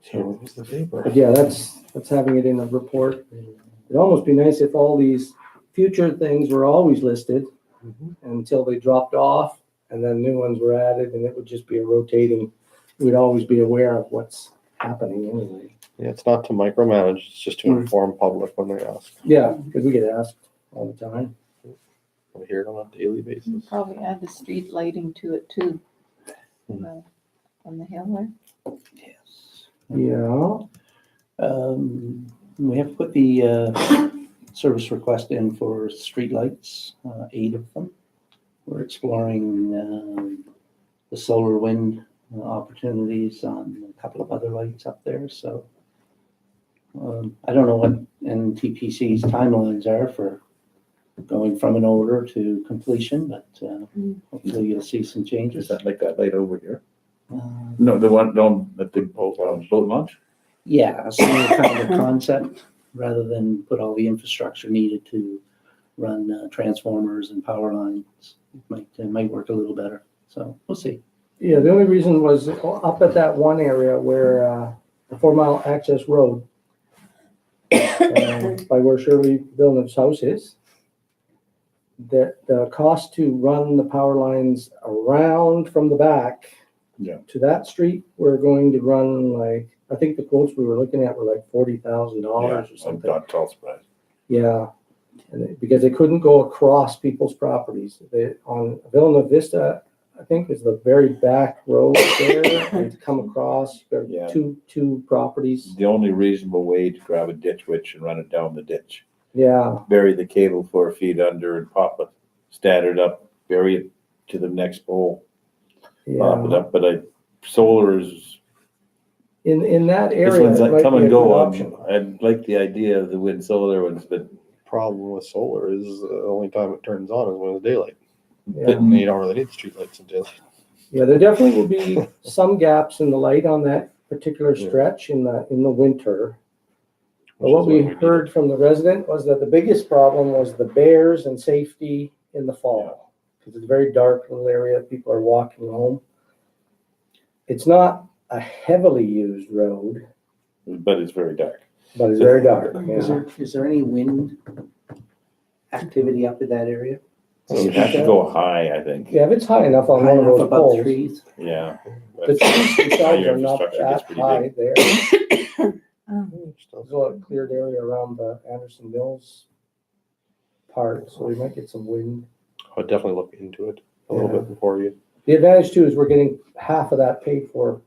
So what's the paper? But yeah, that's having it in a report. It'd almost be nice if all these future things were always listed Mhm. until they dropped off and then new ones were added, and it would just be a rotating, we'd always be aware of what's happening anyway. Yeah, it's not to micromanage, it's just to inform public when they ask. Yeah, because we get asked all the time. We hear it on a daily basis. Probably add the street lighting to it too. Mhm. On the hill there. Yes. Yeah, We have put the service request in for streetlights, 8 of them. We're exploring the solar wind opportunities on a couple of other lights up there. So I don't know what NTPC's timelines are for going from an order to completion, but hopefully you'll see some Is changes. that like that light over here? Uh, No, the one, no, at the boat launch? Yeah, a similar kind of concept, rather than put all the infrastructure needed to run transformers and power lines. It might work a little better, so we'll see. yeah, the only reason was up at that one area where the 4 Mile Access Road, by where Shirley Villeneuve's house is, the cost to run the power lines around from the back Yeah. to that street, we're going to run like, I think the quotes we were looking at were like $40,000 or I'm something. not tall surprised. Yeah, because they couldn't go across people's properties. On Villeneuve Vista, I think is the very back road there, and to come across, there Yeah. are two properties. The only reasonable way to grab a ditch witch and run it down the ditch. Yeah, Bury the cable 4 feet under and pop it, stand it up, bury it to the next pole, pop it yeah. up. But solar is, In that this area, one's it might come be a and good go. option. I like the idea of the wind solar ones, but Problem with solar is the only time it turns on is when it's daylight. Yeah. You don't really need streetlights in daylight. Yeah, there definitely will be some gaps in the light on that particular Yeah. stretch in the winter. But Which what is we need. heard from the resident was that the biggest problem was the bears and safety in the fall. Because it's a very dark little area, people are walking home. It's not a heavily used road, but it's very dark. but it's very dark, yeah. Is there any wind activity up in that area? So you have to go high, I think. Yeah, if it's high enough on High one of enough those above poles. trees? Yeah. The trees themselves Your are not infrastructure gets that pretty high big. there. There's a lot of cleared area around the Anderson Mills part, so we might get some wind. I would definitely look into it a little Yeah. bit before you. The advantage too is we're getting half of that paid for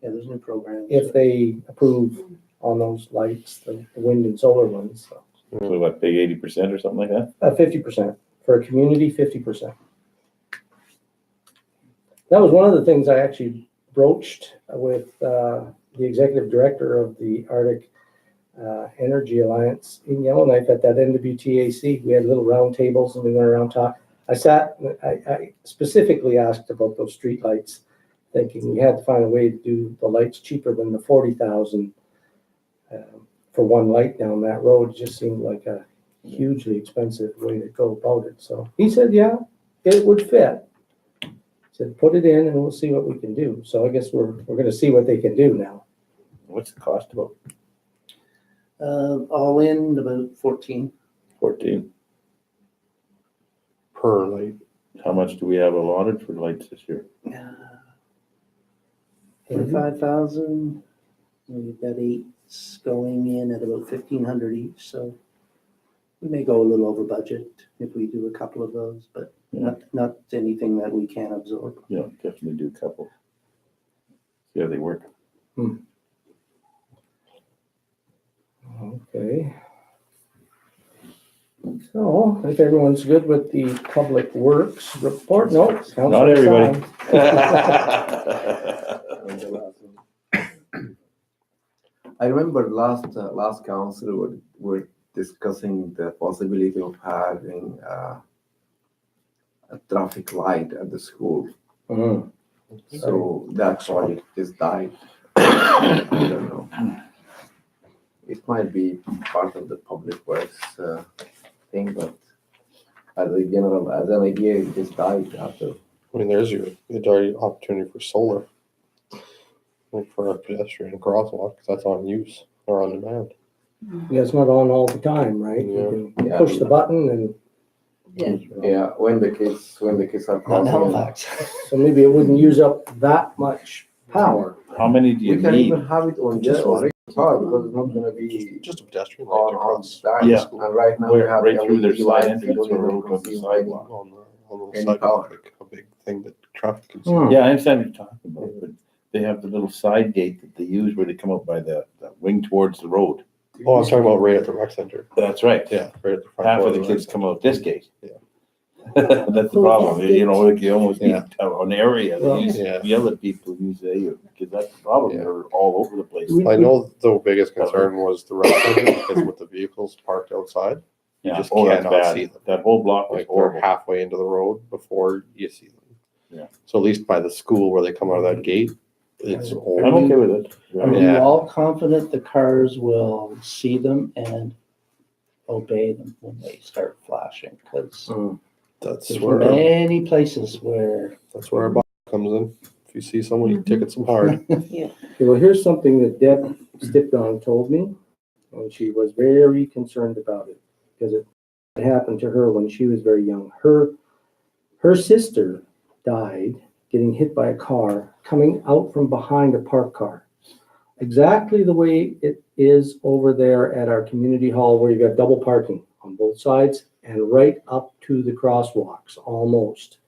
Yeah, there's new programs. if they approve on those lights, the wind and solar ones. So, So what, pay 80% or something like that? 50% for a community, 50%. That was one of the things I actually broached with the executive director of the Arctic Energy Alliance in Yellowknife at that NWTAC. We had little round tables and we went around talk. I specifically asked about those street lights, thinking we had to find a way to do the lights cheaper than the 40,000 for one light down that road. It just seemed like a hugely expensive way to go about it. So he said, yeah, it would fit. He said, put it in and we'll see what we can do. So I guess we're going to see what they can do now. What's the cost about? All in about 14. 14. Per light. How much do we have allotted for lights this year? 35,000. We've got 8 going in at about 1,500 each, so we may go a little over budget if we do a couple of those, but not anything that we can't absorb. Yeah, definitely do a couple. See how they work. Okay. So if everyone's good with the public works report, no. Not everybody. I remember last council were discussing the possibility of having a traffic light at the school. So that's why it just died. I don't know. It might be part of the public works thing, but as an idea, it just died after. I mean, there's already opportunity for solar. Like for a pedestrian crosswalk, 'cause that's on use or on demand. Yeah, it's not on all the time, right? You can push the button and Yeah, when the kids are Not in crossing. Halifax. so maybe it wouldn't use up that much power. How many do you We can need? even have it on Just the car because it's not gonna be Just a pedestrian light on across that. Yeah. And right now we have Right through their LED side lights, we entrance don't or even over the consume sidewalk. on the Any sidewalk, power. like a big thing that traffic consumes. Yeah, I understand what you're talking about, but they have the little side gate that they use where they come up by the wing towards the road. Oh, I'm talking about right at the rec center. That's right. Yeah, right at the front. Half door of the rec kids center. come out this gate. Yeah. That's the problem, you know, like you almost need an area Well, that you yeah. yell at people who say, because that's the problem, Yeah. they're all over the place. We- I know the biggest concern was the rec center because with the vehicles parked outside, you Yeah, just oh, that's cannot see bad. them. That whole block was Like they're horrible. halfway into the road before you see them. Yeah. So at least by the school where they come out of that gate, it's I'm only, okay with it. Are you Yeah. all confident the cars will see them and obey them when they start flashing? Because that's there's where, many places where our box comes in. If you see someone, you ticket them hard. Okay, well, here's something that Deb Stipdon told me, and she was very concerned about it because it happened to her when she was very young. Her sister died getting hit by a car coming out from behind a parked car. Exactly the way it is over there at our community hall where you got double parking on both sides and right up to the crosswalks almost.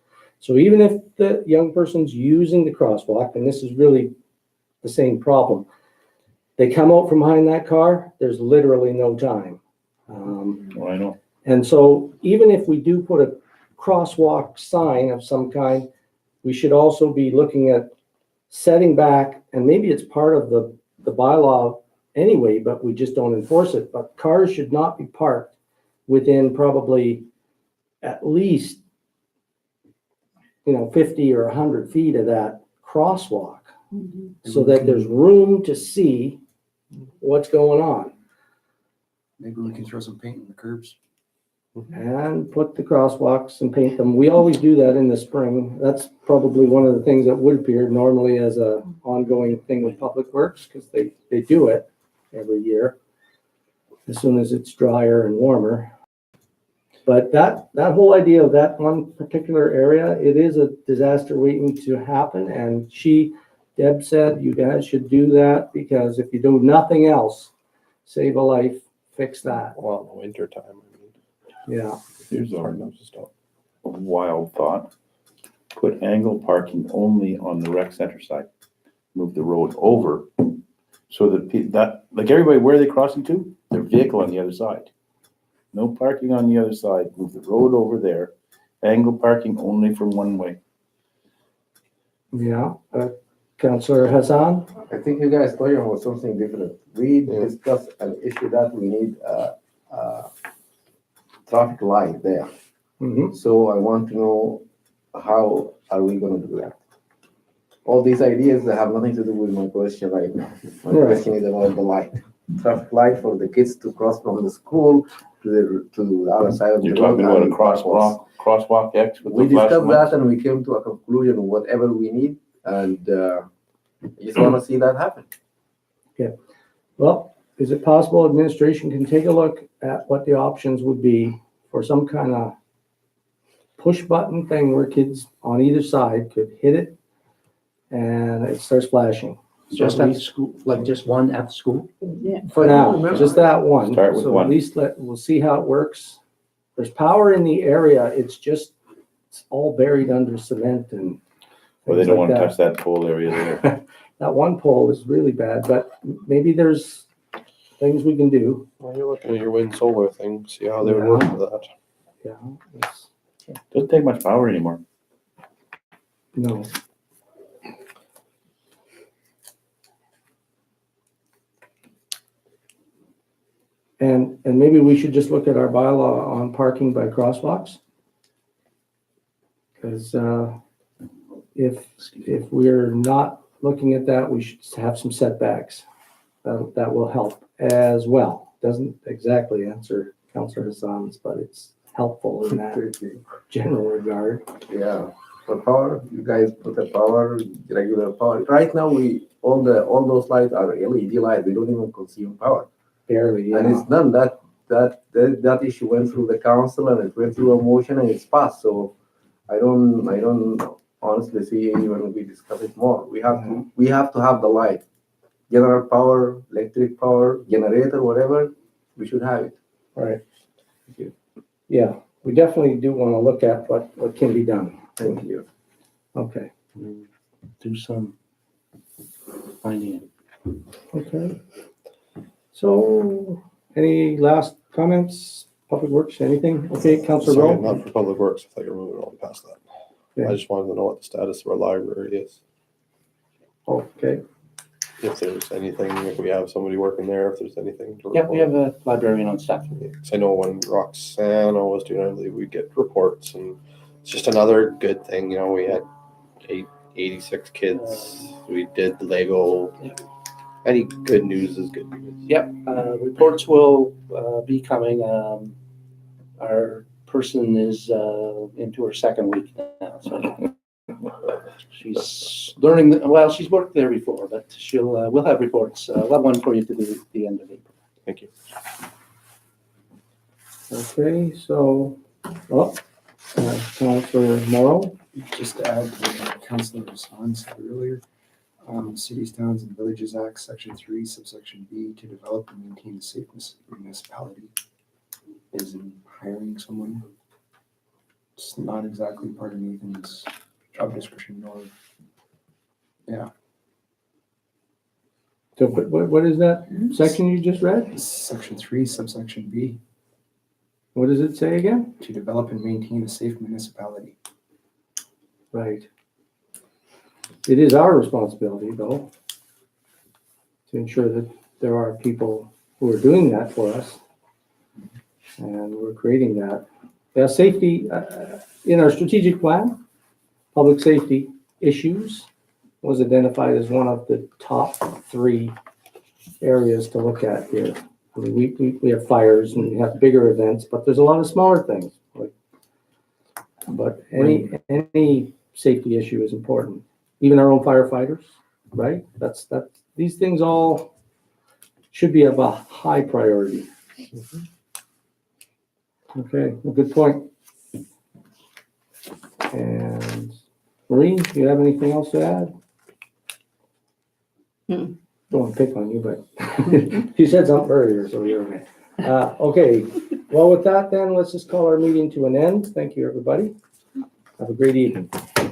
So even if the young person's using the crosswalk, and this is really the same problem, they come out from behind that car, there's literally no time. Oh, I know. And so even if we do put a crosswalk sign of some kind, we should also be looking at setting back, and maybe it's part of the bylaw anyway, but we just don't enforce it. But cars should not be parked within probably at least 50 or 100 feet of that crosswalk so that there's room to see what's going on. Maybe we can throw some paint in the curbs. And put the crosswalks and paint them. We always do that in the spring. That's probably one of the things that would appear normally as a ongoing thing with Public Works, because they do it every year as soon as it's drier and warmer. But that whole idea of that one particular area, it is a disaster waiting to happen. And Deb said, you guys should do that because if you do nothing else, save a life, fix that. Well, in the winter time, I mean, Yeah. Here's it's hard a enough to stop. wild thought. Put angle parking only on the rec center side. Move the road over so that like everybody, where are they crossing to? Their vehicle on the other side. No parking on the other side. Move the road over there. Angle parking only from one way. Yeah. Councillor Hassan? I think you guys talking about something different. We Yeah. discussed an issue that we need traffic light there. Mm-hmm. So I want to know how are we gonna do that? All these ideas that have nothing to do with my question right now. My Right. question is about the light. Traffic light for the kids to cross from the school to the other side of the You're road. talking about a and crosswalk X with We the flashing discussed that lights? and we came to a conclusion, whatever we need, and I just wanna see that happen. Well, is it possible administration can take a look at what the options would be for some kind of push button thing where kids on either side could hit it and it starts flashing? Just at the school, like just one at the school? Yeah. For now, just that one. Start with So one. at least we'll see how it works. There's power in the area. It's all buried under cement and Well, they things don't like wanna that. touch that pole area there. That one pole is really bad, but maybe there's things we can do. Well, you're looking at your wind solar thing, see how they would work with that. Yeah, it's, Doesn't take much power anymore. no. And maybe we should just look at our bylaw on parking by crosswalks. Because if we're not looking at that, we should have some setbacks. That will help as well. Doesn't exactly answer Councillor Hassan's, but it's helpful in that general regard. Yeah, for power, you guys put the power, regular power. Right now, all those lights are LED lights. They don't even consume power. Barely, And yeah. it's done, that issue went through the council and it went through a motion and it's passed, so I don't honestly see when we discuss it more. We have to have the light. General power, electric power, generator, whatever, we should have it. Right. Yeah, we definitely do want to look at what can be done. Thank you. Okay. Do some finding. Okay. So, any last comments, Public Works, anything? Okay, Councillor Sorry, Rowe? not for Public Works, I thought you were moving on past that. Yeah. I just wanted to know what the status of our library is. Okay, If there's anything, if we have somebody working there, if there's anything to Yeah, we report. have a librarian on staff. Because I know when Roxana was doing it, I believe we get reports, and it's just another good thing, we had 86 kids, we did the Lego. Any good news is good news. Yep, reports will be coming. Our person is into her second week now, so she's learning. Well, she's worked there before, but we'll have reports. We'll have one for you to do at the end of April. Thank you. okay, so, Councillor Morrow? Just to add to what Councilor Hassan said earlier, Cities, Towns, and Villages Act, Section 3, subsection B, to develop and maintain a safe municipality is in hiring someone. It's not exactly part of Nathan's job description nor, So what is that section you just read? Section 3, subsection B, What does it say again? to develop and maintain a safe municipality. Right. It is our responsibility, though, to ensure that there are people who are doing that for us. And we're creating that. Yeah, safety, in our strategic plan, public safety issues was identified as one of the top 3 areas to look at here. I mean, we have fires and we have bigger events, but there's a lot of smaller things. But any safety issue is important. Even our own firefighters, right? These things all should be of a high priority. Okay, well, good point. And Maureen, do you have anything else to add? Don't want to pick on you, but you said something earlier, so you're okay. Okay, well, with that then, let's just call our meeting to an end. Thank you, everybody. Have a great evening.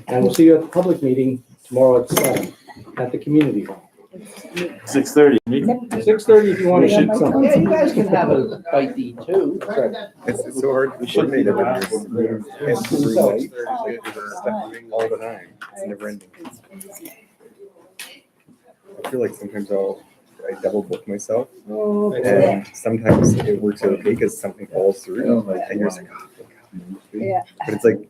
And we'll see you at the public meeting tomorrow at 7 at the community hall. 6:30. 6:30 if you want to shoot something. Yeah, you guys can have a bite to eat too. It's so hard to coordinate everything. It's too late. All the time. It's never ending. feel like sometimes I double book myself, Oh, and sometimes it works out okay because something falls through, and you're just like, oh, thank God. yeah. But it's like